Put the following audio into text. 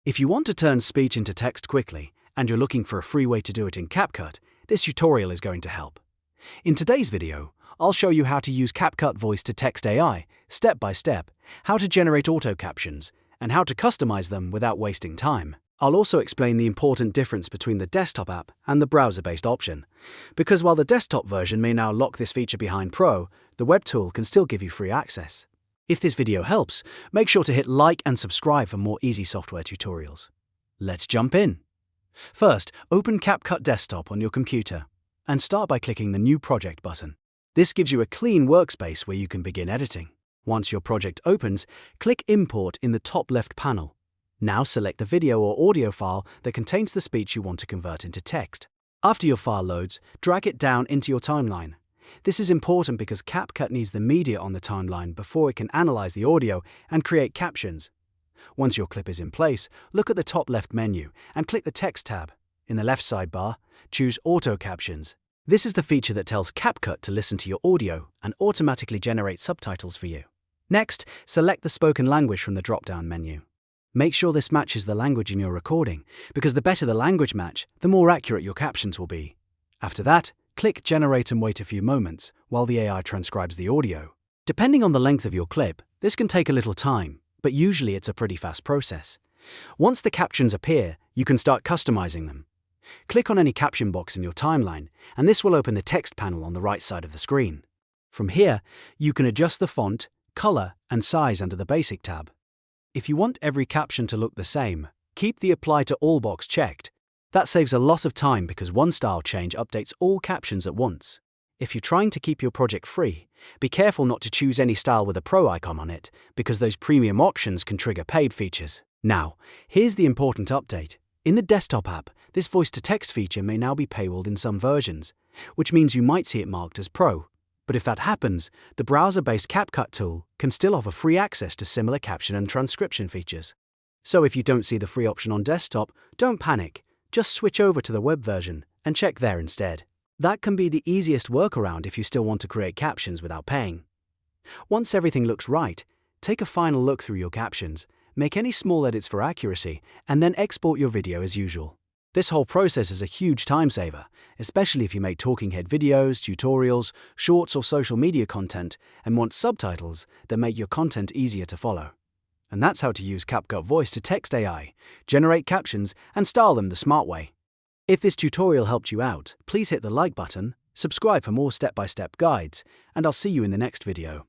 If you want to turn speech into text quickly, and you're looking for a free way to do it in CapCut, this tutorial is going to help. In today's video, I'll show you how to use CapCut voice-to-text AI, step by step, how to generate auto captions, and how to customize them without wasting time. I'll also explain the important difference between the desktop app and the browser-based option, because while the desktop version may now lock this feature behind Pro, the web tool can still give you free access. If this video helps, make sure to hit like and subscribe for more easy software tutorials. Let's jump in. First, open CapCut Desktop on your computer and start by clicking the New Project button. This gives you a clean workspace where you can begin editing. Once your project opens, click Import in the top left panel. Now select the video or audio file that contains the speech you want to convert into text. After your file loads, drag it down into your timeline. This is important because CapCut needs the media on the timeline before it can analyze the audio and create captions. Once your clip is in place, look at the top left menu and click the Text tab. In the left sidebar, choose Auto Captions. This is the feature that tells CapCut to listen to your audio and automatically generate subtitles for you. Next, select the spoken language from the drop-down menu. Make sure this matches the language in your recording, because the better the language match, the more accurate your captions will be. After that, click Generate and wait a few moments while the AI transcribes the audio. Depending on the length of your clip, this can take a little time, but usually it's a pretty fast process. Once the captions appear, you can start customizing them. Click on any caption box in your timeline, and this will open the text panel on the right side of the screen. From here, you can adjust the font, color, and size under the Basic tab. If you want every caption to look the same, keep the Apply to All box checked. That saves a lot of time because one style change updates all captions at once. If you're trying to keep your project free, be careful not to choose any style with a Pro icon on it, because those premium options can trigger paid features. Now, here's the important update. In the desktop app, this voice-to-text feature may now be paywalled in some versions, which means you might see it marked as Pro. But if that happens, the browser-based CapCut tool can still offer free access to similar caption and transcription features. So if you don't see the free option on desktop, don't panic. Just switch over to the web version and check there instead. That can be the easiest workaround if you still want to create captions without paying. Once everything looks right, take a final look through your captions, make any small edits for accuracy, and then export your video as usual. This whole process is a huge time saver, especially if you make talking head videos, tutorials, shorts or social media content and want subtitles that make your content easier to follow. And that's how to use CapCut voice-to-text AI, generate captions, and style them the smart way. If this tutorial helped you out, please hit the like button, subscribe for more step-by-step guides, and I'll see you in the next video.